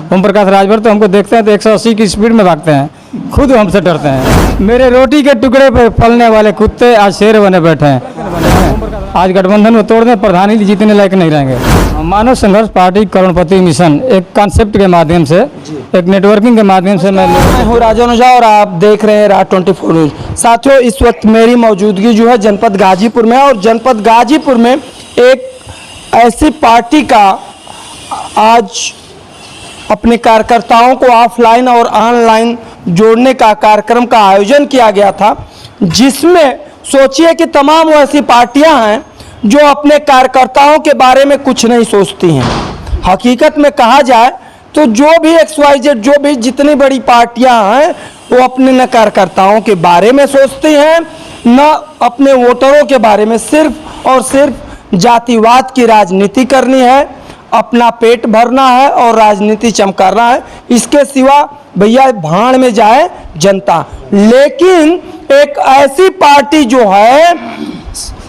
ओम प्रकाश राजभर तो हमको देखते हैं तो 180 की स्पीड में भागते हैं, खुद हमसे डरते हैं। मेरे रोटी के टुकड़े पे पलने वाले कुत्ते आज शेर बने बैठे हैं। आज गठबंधन को तोड़ने प्रधानी जीतने लायक नहीं रहेंगे। मानव संघर्ष पार्टी करोड़पति मिशन एक कॉन्सेप्ट के माध्यम से, एक नेटवर्किंग के माध्यम से मैं हूँ राजन ओझा और आप देख रहे हैं राज 24 न्यूज। साथियों, इस वक्त मेरी मौजूदगी जो है जनपद गाजीपुर में, और जनपद गाजीपुर में एक ऐसी पार्टी का आज अपने कार्यकर्ताओं को ऑफलाइन और ऑनलाइन जोड़ने का कार्यक्रम का आयोजन किया गया था, जिसमें सोचिए कि तमाम वो ऐसी पार्टियां हैं जो अपने कार्यकर्ताओं के बारे में कुछ नहीं सोचती हैं। हकीकत में कहा जाए तो जो भी XYZ, जो भी जितनी बड़ी पार्टियां हैं, वो अपने न कार्यकर्ताओं के बारे में सोचती हैं, न अपने वोटरों के बारे में। सिर्फ और सिर्फ जातिवाद की राजनीति करनी है, अपना पेट भरना है और राजनीति चमकाना है। इसके सिवा भैया भाड़ में जाए जनता। लेकिन एक ऐसी पार्टी जो है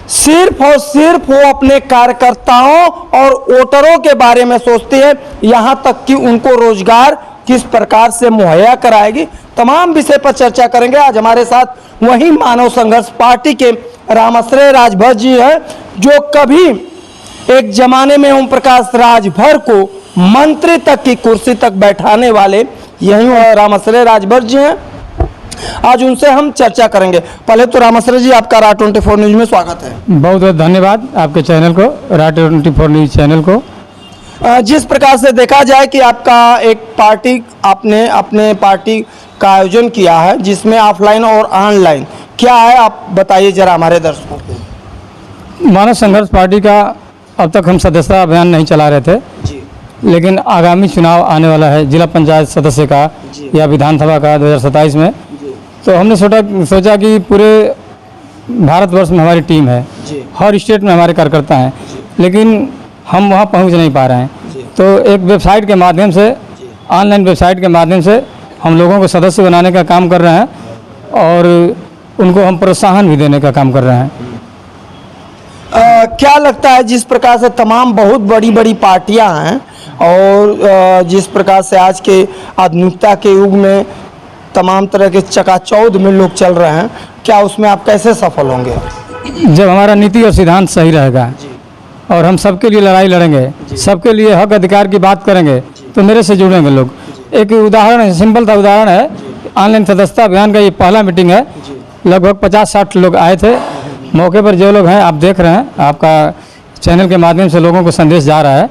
सिर्फ और सिर्फ वो अपने कार्यकर्ताओं और वोटरों के बारे में सोचती है, यहाँ तक कि उनको रोजगार किस प्रकार से मुहैया कराएगी। तमाम विषय पर चर्चा करेंगे। आज हमारे साथ वही मानव संघर्ष पार्टी के रामाश्रय राजभर जी हैं, जो कभी एक जमाने में ओम प्रकाश राजभर को मंत्री तक की कुर्सी तक बैठाने वाले यही रामाश्रय राजभर जी हैं। आज उनसे हम चर्चा करेंगे। पहले तो रामाश्रय जी, आपका राज 24 न्यूज में स्वागत है। बहुत बहुत धन्यवाद आपके चैनल को, राज 24 न्यूज चैनल को। जिस प्रकार से देखा जाए कि आपका एक पार्टी, आपने अपने पार्टी का आयोजन किया है जिसमें ऑफलाइन और ऑनलाइन क्या है, आप बताइए जरा हमारे दर्शकों को। मानव संघर्ष पार्टी का अब तक हम सदस्यता अभियान नहीं चला रहे थे जी, लेकिन आगामी चुनाव आने वाला है जिला पंचायत सदस्य का या विधानसभा का 2027 में, तो हमने सोचा कि पूरे भारतवर्ष में हमारी टीम है, हर स्टेट में हमारे कार्यकर्ता हैं, लेकिन हम वहाँ पहुँच नहीं पा रहे हैं। तो एक वेबसाइट के माध्यम से, ऑनलाइन वेबसाइट के माध्यम से हम लोगों को सदस्य बनाने का काम कर रहे हैं और उनको हम प्रोत्साहन भी देने का काम कर रहे हैं। क्या लगता है, जिस प्रकार से तमाम बहुत बड़ी बड़ी पार्टियां हैं और जिस प्रकार से आज के आधुनिकता के युग में तमाम तरह के चकाचौंध में लोग चल रहे हैं, क्या उसमें आप कैसे सफल होंगे? जब हमारा नीति और सिद्धांत सही रहेगा और हम सबके लिए लड़ाई लड़ेंगे, सबके लिए हक अधिकार की बात करेंगे, तो मेरे से जुड़ेंगे लोग। एक उदाहरण है, सिंपल सा उदाहरण है, ऑनलाइन सदस्यता अभियान का ये पहला मीटिंग है। लगभग 50-60 लोग आए थे। मौके पर जो लोग हैं, आप देख रहे हैं, आपका चैनल के माध्यम से लोगों को संदेश जा रहा है।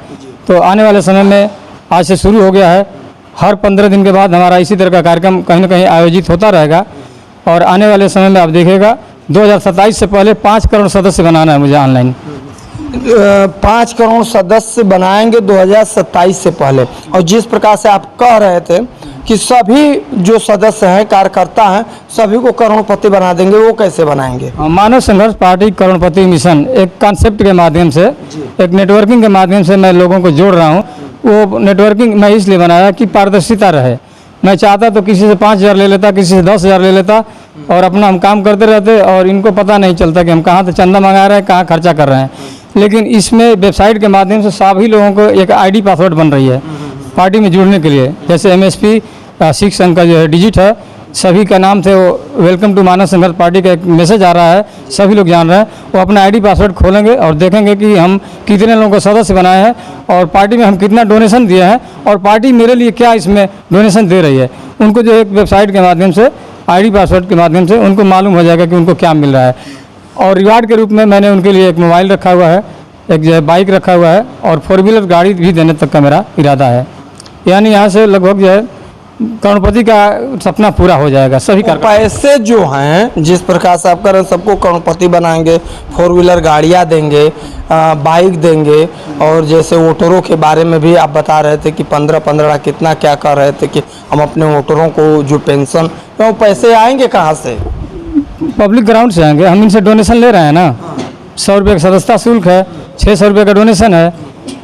तो आने वाले समय में आज से शुरू हो गया है, हर 15 दिन के बाद हमारा इसी तरह का कार्यक्रम कहीं ना कहीं आयोजित होता रहेगा। और आने वाले समय में आप देखिएगा 2027 से पहले 5 करोड़ सदस्य बनाना है मुझे ऑनलाइन। 5 करोड़ सदस्य बनाएंगे 2027 से पहले। और जिस प्रकार से आप कह रहे थे कि सभी जो सदस्य हैं, कार्यकर्ता हैं, सभी को करोड़पति बना देंगे, वो कैसे बनाएंगे? मानव संघर्ष पार्टी करोड़पति मिशन एक कॉन्सेप्ट के माध्यम से, एक नेटवर्किंग के माध्यम से मैं लोगों को जोड़ रहा हूँ। वो नेटवर्किंग मैं इसलिए बनाया कि पारदर्शिता रहे। मैं चाहता तो किसी से 5,000 ले लेता, किसी से 10,000 ले लेता और अपना हम काम करते रहते और इनको पता नहीं चलता कि हम कहाँ से चंदा मंगा रहे हैं, कहाँ खर्चा कर रहे हैं। लेकिन इसमें वेबसाइट के माध्यम से सभी लोगों को एक आईडी पासवर्ड बन रही है पार्टी में जुड़ने के लिए। जैसे MSP 6 अंक का जो है डिजिट है, सभी का नाम से वो वेलकम टू मानव संघर्ष पार्टी का एक मैसेज आ रहा है, सभी लोग जान रहे हैं। वो अपना आईडी पासवर्ड खोलेंगे और देखेंगे कि हम कितने लोगों को सदस्य बनाए हैं और पार्टी में हम कितना डोनेशन दिए हैं और पार्टी मेरे लिए क्या इसमें डोनेशन दे रही है। उनको जो एक वेबसाइट के माध्यम से, आईडी पासवर्ड के माध्यम से उनको मालूम हो जाएगा कि उनको क्या मिल रहा है। और रिवार्ड के रूप में मैंने उनके लिए एक मोबाइल रखा हुआ है, एक जो है बाइक रखा हुआ है और 4 व्हीलर गाड़ी भी देने तक का मेरा इरादा है। यानी यहाँ से लगभग जो है करोड़पति का सपना पूरा हो जाएगा। सभी पैसे जो हैं, जिस प्रकार से आप कर रहे हैं, सबको करोड़पति बनाएंगे, 4 व्हीलर गाड़ियाँ देंगे, बाइक देंगे। और जैसे वोटरों के बारे में भी आप बता रहे थे कि 15-15 कितना क्या कर रहे थे कि हम अपने वोटरों को जो पेंशन, वो पैसे आएंगे कहाँ से? पब्लिक ग्राउंड से आएंगे। हम इनसे डोनेशन ले रहे हैं ना। 100 रुपये का सदस्यता शुल्क है, 600 रुपये का डोनेशन है,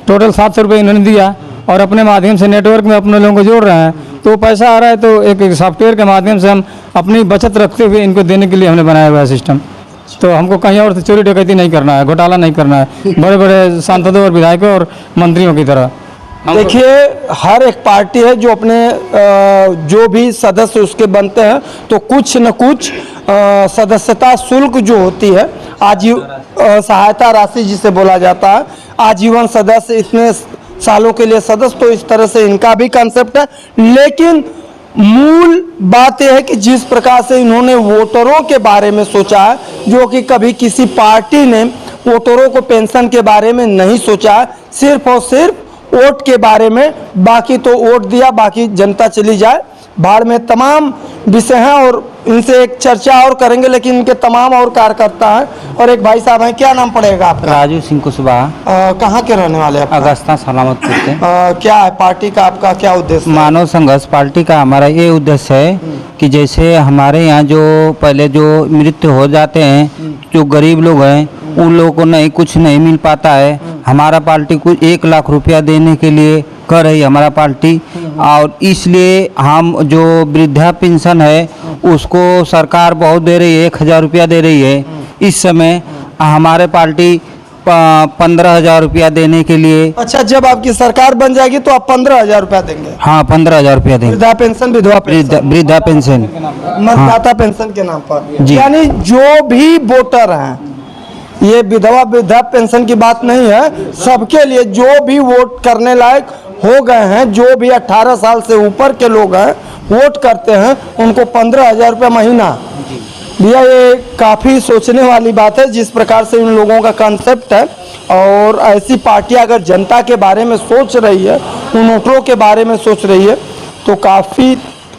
टोटल 700 रुपये इन्होंने दिया और अपने माध्यम से नेटवर्क में अपने लोगों को जोड़ रहे हैं। तो पैसा आ रहा है, तो एक सॉफ्टवेयर के माध्यम से हम अपनी बचत रखते हुए इनको देने के लिए हमने बनाया हुआ है सिस्टम। तो हमको कहीं और से चोरी डकैती नहीं करना है, घोटाला नहीं करना है, बड़े बड़े सांसदों और विधायकों और मंत्रियों की तरह। देखिए, हर एक पार्टी है जो अपने जो भी सदस्य उसके बनते हैं तो कुछ न कुछ सदस्यता शुल्क जो होती है, सहायता राशि जिसे बोला जाता है, आजीवन सदस्य, इतने सालों के लिए सदस्य, तो इस तरह से इनका भी कंसेप्ट है। लेकिन मूल बात यह है कि जिस प्रकार से इन्होंने वोटरों के बारे में सोचा है, जो कि कभी किसी पार्टी ने वोटरों को पेंशन के बारे में नहीं सोचा है, सिर्फ और सिर्फ वोट के बारे में, बाकी तो वोट दिया, बाकी जनता चली जाए भाड़ में, तमाम विषय हैं। और इनसे एक चर्चा और करेंगे, लेकिन इनके तमाम और कार्यकर्ता हैं। और एक भाई साहब हैं, क्या नाम पड़ेगा आपका? राजू सिंह कुशवाहा। कहाँ के रहने वाले हैं? अगस्ता सलामतपुर के। क्या है पार्टी का आपका क्या उद्देश्य है? मानव संघर्ष पार्टी का हमारा ये उद्देश्य है कि जैसे हमारे यहाँ जो पहले जो मृत्यु हो जाते हैं, जो गरीब लोग हैं, उन लोगों को नहीं कुछ नहीं मिल पाता है। हमारा पार्टी को 1 लाख रुपया देने के लिए कर रही है हमारा पार्टी, और इसलिए हम जो वृद्धा पेंशन है उसको सरकार बहुत दे रही है, 1000 रुपया दे रही है इस समय। हमारे पार्टी 15,000 रुपया देने के लिए। अच्छा, जब आपकी सरकार बन जाएगी तो आप 15,000 रुपया देंगे? हाँ, 15,000 रुपया देंगे। वृद्धा पेंशन, विधवा पेंशन, वृद्धा पेंशन, मतदाता पेंशन के नाम पर। जी। यानी जो भी वोटर हैं, ये विधवा वृद्धा पेंशन की बात नहीं है, सबके लिए जो भी वोट करने लायक हो गए हैं, जो भी 18 साल से ऊपर के लोग हैं, वोट करते हैं, उनको 15,000 रुपया महीना। भैया, ये काफ़ी सोचने वाली बात है जिस प्रकार से इन लोगों का कंसेप्ट है। और ऐसी पार्टी अगर जनता के बारे में सोच रही है, उन वोटरों के बारे में सोच रही है, तो काफ़ी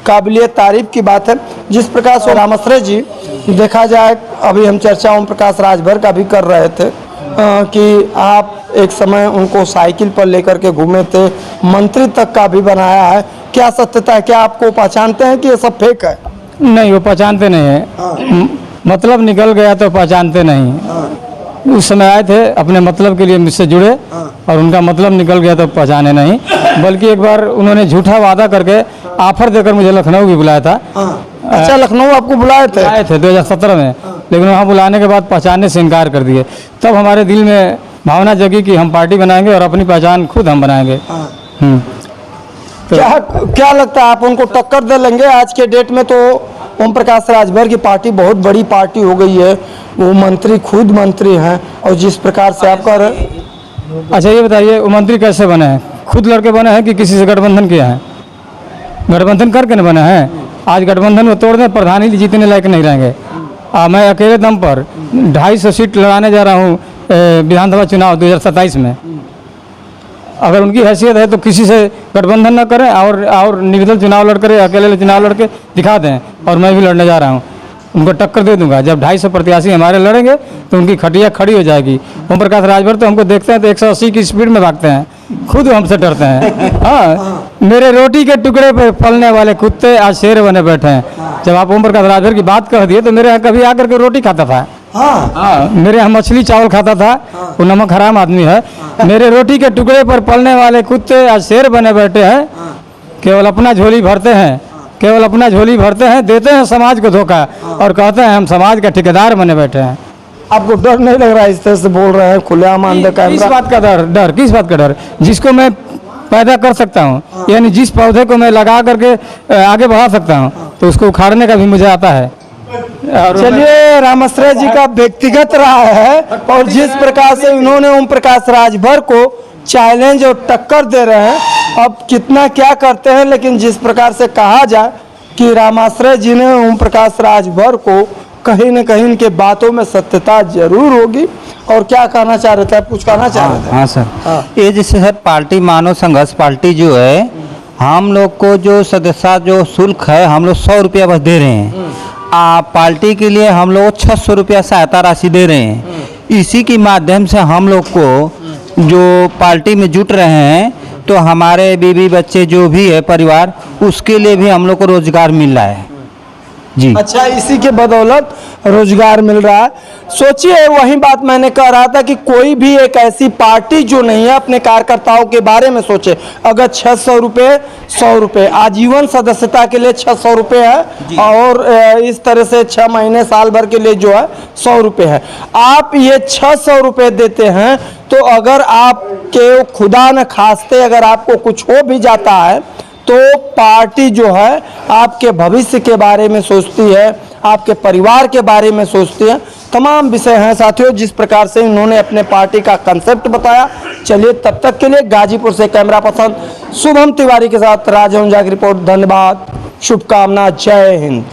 काबिलियत तारीफ की बात है। जिस प्रकार से रामाश्रय जी, देखा जाए, अभी हम चर्चा ओम प्रकाश राजभर का भी कर रहे थे कि आप एक समय उनको साइकिल पर लेकर के घूमे थे, मंत्री तक का भी बनाया है। क्या सत्यता है? क्या आपको पहचानते हैं कि ये सब फेक है? नहीं, वो पहचानते नहीं है। मतलब निकल गया तो पहचानते नहीं। उस समय आए थे, अपने मतलब के लिए मुझसे जुड़े, और उनका मतलब निकल गया तो पहचाने नहीं। बल्कि एक बार उन्होंने झूठा वादा करके ऑफर देकर मुझे लखनऊ भी बुलाया था। अच्छा, लखनऊ आपको बुलाए थे? आए थे 2017 में, लेकिन वहाँ बुलाने के बाद पहचानने से इनकार कर दिए। तब हमारे दिल में भावना जगी कि हम पार्टी बनाएंगे और अपनी पहचान खुद हम बनाएंगे। तो क्या लगता है, आप उनको टक्कर दे लेंगे? आज के डेट में तो ओम प्रकाश राजभर की पार्टी बहुत बड़ी पार्टी हो गई है, वो मंत्री खुद मंत्री हैं, और जिस प्रकार से आप कह रहे। अच्छा, ये बताइए, वो मंत्री कैसे बने हैं? खुद लड़के बने हैं कि किसी से गठबंधन किया है? गठबंधन करके न बने हैं। आज गठबंधन को तोड़ दें, प्रधानी जीतने लायक नहीं रहेंगे। मैं अकेले दम पर 250 सीट लड़ाने जा रहा हूँ विधानसभा चुनाव 2027 में। अगर उनकी हैसियत है तो किसी से गठबंधन न करें, और निर्दल चुनाव लड़ कर, अकेले चुनाव लड़ के दिखा दें, और मैं भी लड़ने जा रहा हूँ, उनको टक्कर दे दूंगा। जब 250 प्रत्याशी हमारे लड़ेंगे तो उनकी खटिया खड़ी हो जाएगी। ओम प्रकाश राजभर तो हमको देखते हैं तो 180 की स्पीड में भागते हैं, खुद हमसे डरते हैं। हाँ, मेरे रोटी के टुकड़े पर पलने वाले कुत्ते आज शेर बने बैठे हैं। जब आप ओम प्रकाश राजभर की बात कह दिए, तो मेरे यहाँ कभी आकर के रोटी खाता था। हाँ, मेरे यहाँ मछली चावल खाता था, वो नमक हराम आदमी है। मेरे रोटी के टुकड़े पर पलने वाले कुत्ते आज शेर बने बैठे हैं। केवल अपना झोली भरते हैं, केवल अपना झोली भरते हैं, देते हैं समाज को धोखा, और कहते हैं हम समाज का ठेकेदार बने बैठे हैं। आपको डर नहीं लग रहा है इस तरह से बोल रहे हैं खुलेआम अंदर कैमरा? किस बात का डर? किस बात का डर? जिसको मैं पैदा कर सकता हूँ, यानी जिस पौधे को मैं लगा करके आगे बढ़ा सकता हूँ, तो उसको उखाड़ने का भी मुझे आता है। चलिए, रामाश्रय जी का व्यक्तिगत रहा है, और जिस प्रकार से उन्होंने ओम प्रकाश राजभर को चैलेंज और टक्कर दे रहे हैं, अब कितना क्या करते हैं, लेकिन जिस प्रकार से कहा जाए कि रामाश्रय जी ने ओम प्रकाश राजभर को कहीं न कहीं इनके बातों में सत्यता जरूर होगी। और क्या कहना चाह रहे थे आप? कुछ कहना चाह रहे थे? हाँ सर, ये जैसे सर पार्टी मानव संघर्ष पार्टी जो है, हम लोग को जो सदस्यता जो शुल्क है, हम लोग 100 रुपया बस दे रहे हैं। पार्टी के लिए हम लोग 600 रुपया सहायता राशि दे रहे हैं। इसी के माध्यम से हम लोग को जो पार्टी में जुट रहे हैं, तो हमारे बीवी बच्चे जो भी है परिवार, उसके लिए भी हम लोग को रोजगार मिल रहा है जी। अच्छा, इसी के बदौलत रोजगार मिल रहा है। सोचिए, वही बात मैंने कह रहा था कि कोई भी एक ऐसी पार्टी जो नहीं है अपने कार्यकर्ताओं के बारे में सोचे। अगर 600 रुपये, 100 रुपये आजीवन सदस्यता के लिए 600 रुपये है, और इस तरह से 6 महीने साल भर के लिए जो है 100 रुपये है। आप ये 600 रुपये देते हैं, तो अगर आपके खुदा न खास्ते अगर आपको कुछ हो भी जाता है तो पार्टी जो है आपके भविष्य के बारे में सोचती है, आपके परिवार के बारे में सोचती है। तमाम विषय हैं साथियों जिस प्रकार से इन्होंने अपने पार्टी का कंसेप्ट बताया। चलिए तब तक के लिए गाजीपुर से कैमरा पर्सन शुभम तिवारी के साथ राजहंस की रिपोर्ट। धन्यवाद, शुभकामना, जय हिंद।